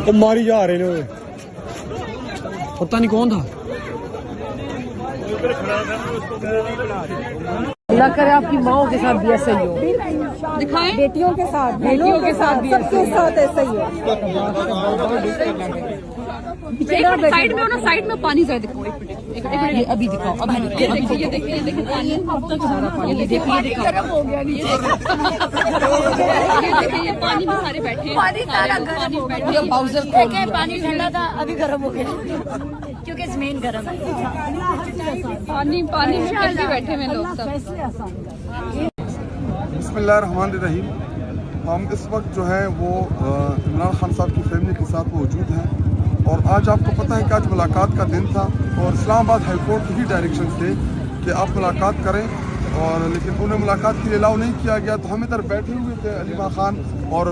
तो मारी जा रहे ने, पता नहीं कौन था। अल्लाह करे आपकी माओ के साथ भी ऐसा ही हो, दिखाएं बेटियों के साथ भी सबके साथ ऐसा ही हो। साइड में हो ना, साइड में पानी जरा दिखाओ, एक मिनट ये अभी दिखाओ, अभी ये देखिए पानी सारा पानी, ये देखिए गर्म हो गया नीचे, ये देखिए ये पानी में सारे बैठे हैं, पानी सारा गर्म हो गया। बाउजर देखिए पानी ठंडा था, अभी गर्म हो गया क्योंकि जमीन गर्म है। पानी में कैसे बैठे हुए लोग सब। बिस्मिल्लाहिर्रहमानिर्रहीम। हम इस वक्त जो है वो इमरान खान साहब की फैमिली के साथ मौजूद हैं और आज आपको पता है कि आज मुलाकात का दिन था और इस्लामाबाद हाई कोर्ट के ही डायरेक्शन थे कि आप मुलाकात करें, और लेकिन उन्हें मुलाकात के लिए अलाउ नहीं किया गया। तो हम इधर बैठे हुए थे अलीमा खान और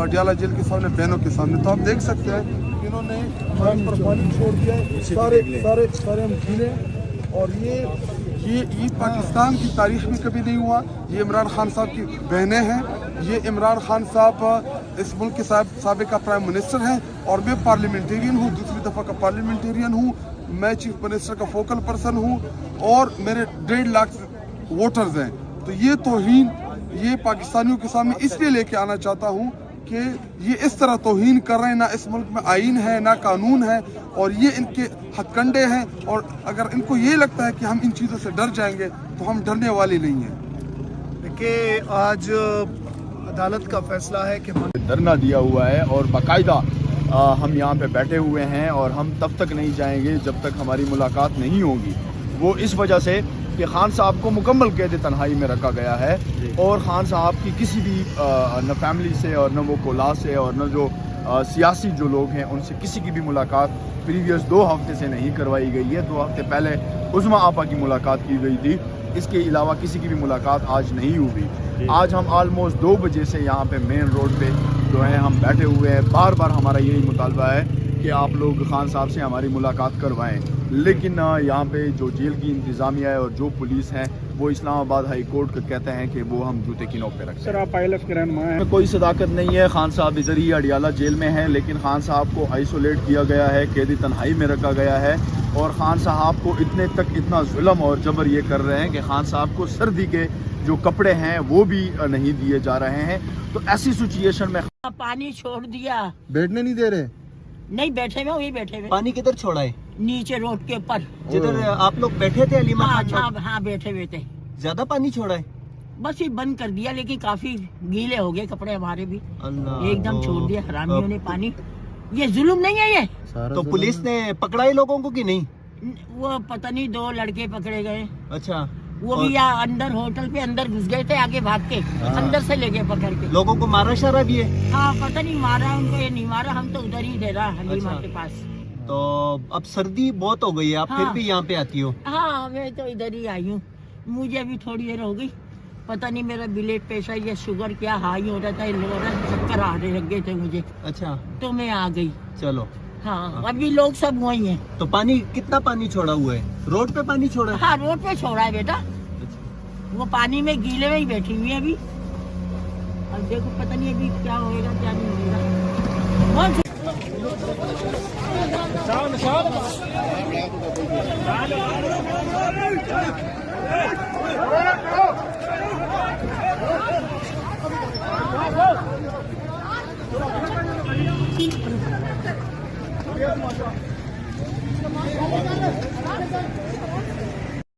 डियाला जेल के सामने, बहनों के सामने। तो आप देख सकते हैं कि इन्होंने पर पानी छोड़ दिया, सारे हम गिने। और ये ईद पाकिस्तान की तारीख में कभी नहीं हुआ। ये इमरान खान साहब की बहनें हैं। ये इमरान खान साहब इस मुल्क के साबिका प्राइम मिनिस्टर हैं और मैं पार्लियामेंटेरियन हूँ, दूसरी दफ़ा का पार्लियामेंटेरियन हूँ। मैं चीफ मिनिस्टर का फोकल पर्सन हूँ और मेरे 1.5 लाख वोटर्स हैं। तो ये तौहीन ये पाकिस्तानियों के सामने इसलिए लेके आना चाहता हूँ कि ये इस तरह तौहीन कर रहे हैं। ना इस मुल्क में आईन है, ना कानून है, और ये इनके हथकंडे हैं। और अगर इनको ये लगता है कि हम इन चीज़ों से डर जाएंगे तो हम डरने वाले नहीं हैं। देखिए, आज अदालत का फैसला है कि धरना दिया हुआ है और बाकायदा हम यहाँ पे बैठे हुए हैं और हम तब तक नहीं जाएंगे जब तक हमारी मुलाकात नहीं होगी। वो इस वजह से कि खान साहब को मुकम्मल कैद तन्हाई में रखा गया है और खान साहब की किसी भी न फैमिली से और न वो कोला से और न जो सियासी जो लोग हैं उनसे किसी की भी मुलाकात प्रीवियस 2 हफ्ते से नहीं करवाई गई है। 2 हफ्ते पहले उस्मा आपा की मुलाकात की गई थी, इसके अलावा किसी की भी मुलाकात आज नहीं हुई। आज हम ऑलमोस्ट 2 बजे से यहाँ पे मेन रोड पे जो है हम बैठे हुए हैं। बार बार हमारा यही मुतालबा है कि आप लोग खान साहब से हमारी मुलाकात करवाएं, लेकिन यहाँ पे जो जेल की इंतज़ामिया है और जो पुलिस है वो इस्लामाबाद हाई कोर्ट को कहते हैं कि वो हम जूते की नोक पे रखते हैं। सर आप ILF के रहनुमा हैं। कोई सदाकत नहीं है। खान साहब इधर ही अडियाला जेल में है, लेकिन खान साहब को आइसोलेट किया गया है, कैदी तन्हाई में रखा गया है और खान साहब को इतना जुल्म और जबर ये कर रहे हैं कि खान साहब को सर्दी के जो कपड़े हैं वो भी नहीं दिए जा रहे हैं। तो ऐसी सिचुएशन में पानी छोड़ दिया, बैठने नहीं दे रहे। नहीं बैठे हुए, वही बैठे हुए। पानी किधर छोड़ा है? नीचे रोड के ऊपर जिधर आप लोग बैठे थे अलीमा खान? हाँ बैठे हुए थे। ज्यादा पानी छोड़ा है? बस ये बंद कर दिया, लेकिन काफी गीले हो गए कपड़े हमारे भी। अल्लाह, एकदम छोड़ दिया हरामियों ने पानी। ये जुल्म नहीं है ये? तो पुलिस ने पकड़ा लोगों को कि नहीं? वो पता नहीं 2 लड़के पकड़े गए। अच्छा, वो भी यहाँ अंदर होटल पे अंदर घुस गए थे, आगे भाग के अंदर से ले गए पकड़ के। लोगों को मारा शारा भी है? हाँ पता नहीं मारा उनको, ये नहीं मारा, हम तो उधर ही थे रहा हलीमा अच्छा। के पास। तो अब सर्दी बहुत हो गई है, आप फिर हाँ। भी यहाँ पे आती हो? हाँ मैं तो इधर ही आई हूँ। मुझे अभी थोड़ी देर हो गई, पता नहीं मेरा ब्लड प्रेशर या शुगर क्या हाई हो रहा था, चक्कर आने लग गए थे मुझे। अच्छा, तो मैं आ गई। चलो। हाँ अभी लोग सब वही हैं। तो पानी कितना पानी छोड़ा हुआ है? रोड पे पानी छोड़ा है? हाँ रोड पे छोड़ा है बेटा, वो पानी में गीले में ही बैठी हुई है अभी। अब देखो पता नहीं अभी क्या होएगा क्या नहीं होएगा।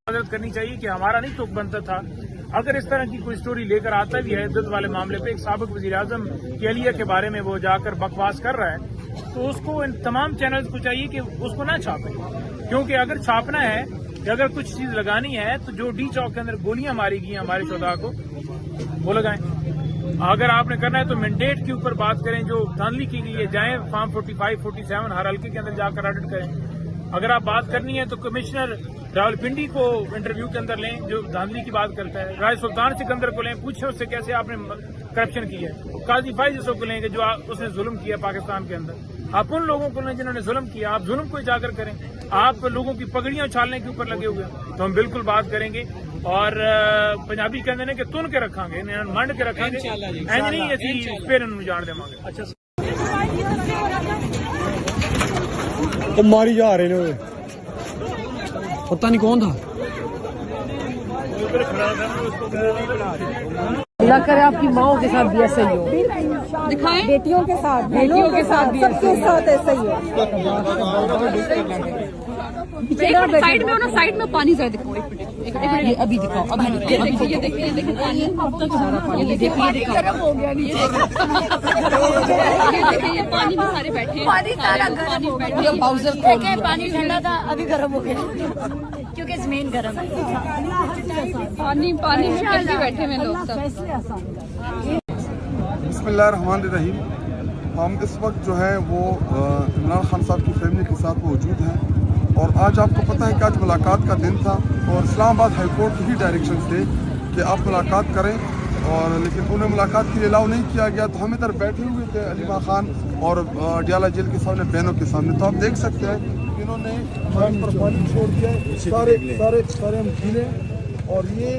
मदद करनी चाहिए कि हमारा नहीं तुक बनता था। अगर इस तरह की कोई स्टोरी लेकर आता भी है इज्जत वाले मामले पे, एक साबिक वज़ीर-ए-आज़म की अहलिया के बारे में वो जाकर बकवास कर रहा है, तो उसको इन तमाम चैनल्स को चाहिए कि उसको ना छापें, क्योंकि अगर छापना है कि अगर कुछ चीज लगानी है तो जो डी चौक के अंदर गोलियां मारी गई हमारे शोधा को वो लगाएं। अगर आपने करना है तो मैंडेट के ऊपर बात करें, जो धांधली की गई है जाएं फॉर्म 45, 47 हर हल्के के अंदर जाकर ऑडिट करें। अगर आप बात करनी है तो कमिश्नर रावलपिंडी को इंटरव्यू के अंदर लें जो धांधली की बात करता है, राय सुल्तान सिकंदर को लें, पूछें उससे कैसे आपने करप्शन की है, काजी फाइज को लें कि जो उसने जुल्म किया पाकिस्तान के अंदर। आप उन लोगों को लें जिन्होंने जुल्म किया, आप जुल्म को उजागर करें। आप लोगों की पगड़ियां उछालने के ऊपर लगे हुए तो हम बिल्कुल बात करेंगे और पंजाबी कहते हैं कि तुन के रखांगे, मंड के रखांगे, नहीं ऐसी फिर जान देवांगे। अच्छा तो मारी जा रहे ने पता नहीं कौन था। अल्लाह करे आपकी माओ के साथ भी ऐसा ही हो। दिखाएं बेटियों के साथ भी सबके साथ ऐसा ही हो। साइड में हो ना, साइड में पानी जरा दिखाओ। एक मिनट ये अभी दिखाओ, अभी ये देखिए पानी अब तक सारा पानी ये देखिए गर्म हो गया नीचे। ये देखिए ये पानी में सारे बैठे हैं, पानी सारा गर्म हो गया। ये बाउजर खोल के पानी ठंडा था अभी गर्म हो गया क्योंकि जमीन गर्म है। पानी में कैसे बैठे हैं लोग सब। बिस्मिल्लाहिर्रहमानिर्रहीम। हम इस वक्त जो है वो इमरान खान साहब की फैमिली के साथ मौजूद हैं और आज आपको पता है कि आज मुलाकात का दिन था और इस्लामाबाद हाई कोर्ट के ही डायरेक्शन थे कि आप मुलाकात करें, और लेकिन उन्हें मुलाकात के लिए अलाउ नहीं किया गया। तो हम इधर बैठे हुए थे अलीमा खान और अडियाला जेल के सामने बहनों के सामने। तो आप देख सकते हैं कि इन्होंने हमारे पर पानी छोड़ दिया, सारे हम गीले। और ये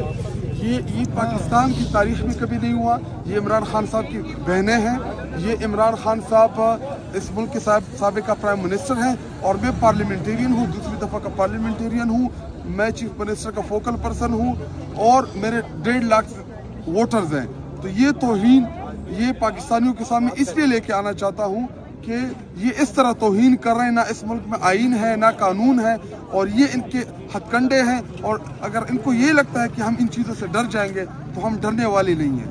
पाकिस्तान की तारीख में कभी नहीं हुआ। ये इमरान खान साहब की बहनें हैं। ये इमरान खान साहब इस मुल्क के साबिका प्राइम मिनिस्टर हैं और मैं पार्लियामेंटेरियन हूँ, दूसरी दफ़ा का पार्लियामेंटेरियन हूँ। मैं चीफ मिनिस्टर का फोकल पर्सन हूँ और मेरे 1.5 लाख वोटर्स हैं। तो ये तौहीन ये पाकिस्तानियों के सामने इसलिए लेके आना चाहता हूँ कि ये इस तरह तौहीन कर रहे हैं। ना इस मुल्क में आईन है ना कानून है और ये इनके हथकंडे हैं। और अगर इनको ये लगता है कि हम इन चीज़ों से डर जाएंगे तो हम डरने वाले नहीं हैं।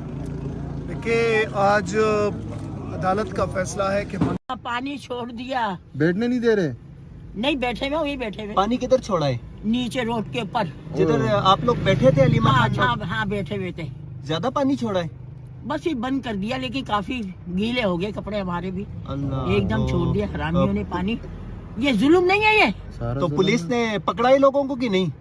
देखिए आज अदालत का फैसला है कि पानी छोड़ दिया। बैठने नहीं दे रहे? नहीं बैठे हुए, वही बैठे हुए। पानी किधर छोड़ा है? नीचे रोड के ऊपर जिधर आप लोग बैठे थे अलीमा खान। हाँ बैठे हुए थे। ज्यादा पानी छोड़ा है? बस ये बंद कर दिया, लेकिन काफी गीले हो गए कपड़े हमारे भी। अल्लाह एकदम छोड़ दिया हरामियों ने पानी। ये जुल्म नहीं है ये? तो पुलिस ने पकड़ा है लोगों को कि नहीं?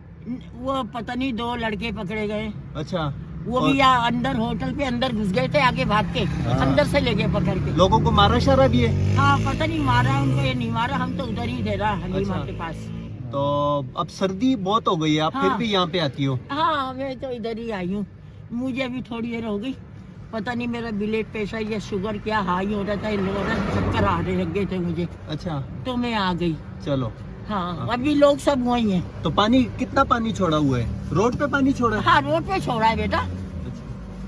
वो पता नहीं 2 लड़के पकड़े गए। अच्छा, वो भी यहाँ अंदर होटल पे अंदर घुस गए थे, आगे भाग के अंदर से ले गए पकड़ के। लोगों को मारा शारा भी है? हाँ पता नहीं मारा उनको, ये नहीं मारा। हम तो उधर ही थे हलीमा अच्छा। के पास। तो अब सर्दी बहुत हो गई है, आप फिर भी यहाँ पे आती हो? हाँ मैं तो इधर ही आई हूँ। मुझे अभी थोड़ी देर हो गई, पता नहीं मेरा ब्लड प्रेशर या शुगर क्या हाई हो रहा था, चक्कर आने लग गए थे मुझे। अच्छा, तो मैं आ गई। चलो। हाँ अभी लोग सब वही हैं। तो पानी कितना पानी छोड़ा हुआ है? रोड पे पानी छोड़ा है? हाँ रोड पे छोड़ा है बेटा।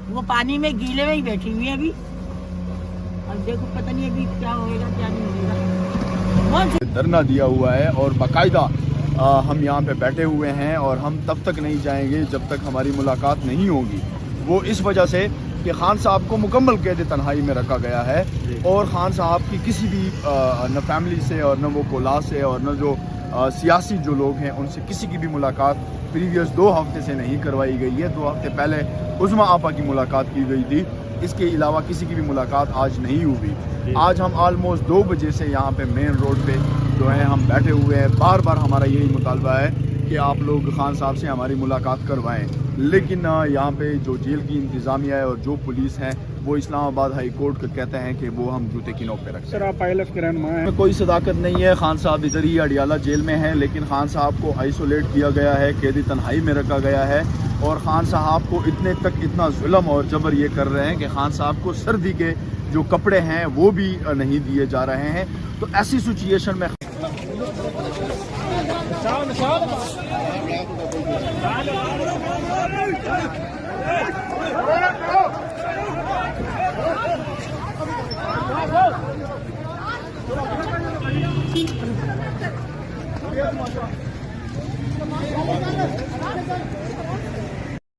वो पानी में गीले में ही बैठी हुई है अभी। अब देखो पता नहीं अभी क्या होएगा क्या नहीं होगा। धरना दिया हुआ है और बाकायदा हम यहाँ पे बैठे हुए हैं और हम तब तक नहीं जाएंगे जब तक हमारी मुलाकात नहीं होगी। वो इस वजह से कि खान साहब को मुकम्मल कैद तन्हाई में रखा गया है और खान साहब की किसी भी न फैमिली से और न वो कोला से और न जो सियासी जो लोग हैं उनसे किसी की भी मुलाकात प्रीवियस 2 हफ्ते से नहीं करवाई गई है। 2 हफ्ते पहले उस्मा आपा की मुलाकात की गई थी, इसके अलावा किसी की भी मुलाकात आज नहीं हुई। आज हम ऑलमोस्ट 2 बजे से यहाँ पे मेन रोड पे जो है हम बैठे हुए हैं। बार बार हमारा यही मुतालबा है कि आप लोग खान साहब से हमारी मुलाकात करवाएं, लेकिन यहाँ पे जो जेल की इंतज़ामिया है और जो पुलिस है वो इस्लामाबाद हाई कोर्ट को कहते हैं कि वो हम जूते की नोक पे रखते हैं। सर आप ILF के रहनुमा हैं। कोई सदाकत नहीं है। खान साहब इधर ही अडियाला जेल में हैं, लेकिन खान साहब को आइसोलेट किया गया है, कैदी तन्हाई में रखा गया है और खान साहब को इतने तक इतना जुल्म और जबर ये कर रहे हैं कि खान साहब को सर्दी के जो कपड़े हैं वो भी नहीं दिए जा रहे हैं। तो ऐसी सिचुएशन में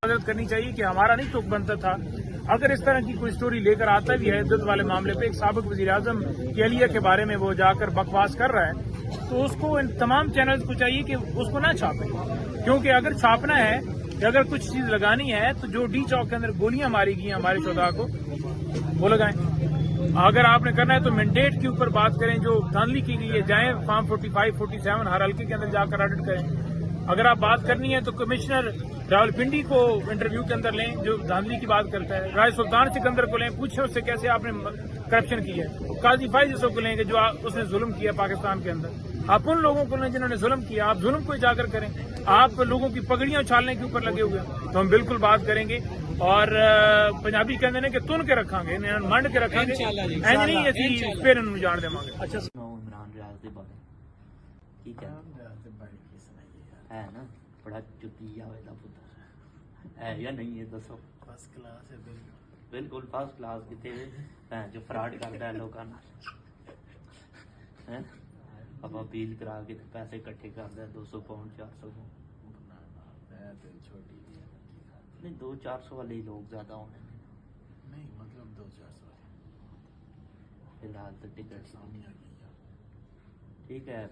मदद करनी चाहिए कि हमारा नहीं तुक बनता था। अगर इस तरह की कोई स्टोरी लेकर आता भी है इज्जत वाले मामले पे, एक साबिक वजीर आजम की अहलिया के बारे में वो जाकर बकवास कर रहा है, तो उसको इन तमाम चैनल्स को चाहिए कि उसको ना छापें। क्योंकि अगर छापना है कि अगर कुछ चीज लगानी है तो जो डी चौक के अंदर गोलियां मारी गई हमारे 14 को वो लगाएं। अगर आपने करना है तो मैंडेट के ऊपर बात करें, जो धांधली की गई है जाए फॉर्म 45, 47 हर हल्के के अंदर जाकर ऑडिट करें। अगर आप बात करनी है तो कमिश्नर रावलपिंडी को इंटरव्यू के अंदर लें जो धांधली की बात करता है। राय सुल्तान सिकंदर को लें, पूछें उससे कैसे आपने करप्शन की है। काजी फाइज को लेंगे जो उसने जुल्म किया पाकिस्तान के अंदर। आप उन लोगों को लें जिन्होंने जुल्म किया, आप जुल्म को उजागर करें। आप लोगों की पगड़ियां उछालने के ऊपर लगे हुए हैं तो हम बिल्कुल बात करेंगे और पंजाबी कहते हैं कि तुन के रखांगे, मंड के रखांगे, नहीं असी फिर जान देवांगे। अच्छा की क्या है ना बड़ा चुतिया वाला पुत्र है या नहीं है दसो फर्स्ट क्लास है बिल्कुल फर्स्ट क्लास कितने जो फ्रॉड करता है लोगों ना हैं अब अपील करा के पैसे इकट्ठे करता है 200 पाउंड 400 छोटी नहीं 200-400 वाले ही लोग ज्यादा होने नहीं मतलब 200-400 फिलहाल तो टिकट ठीक है।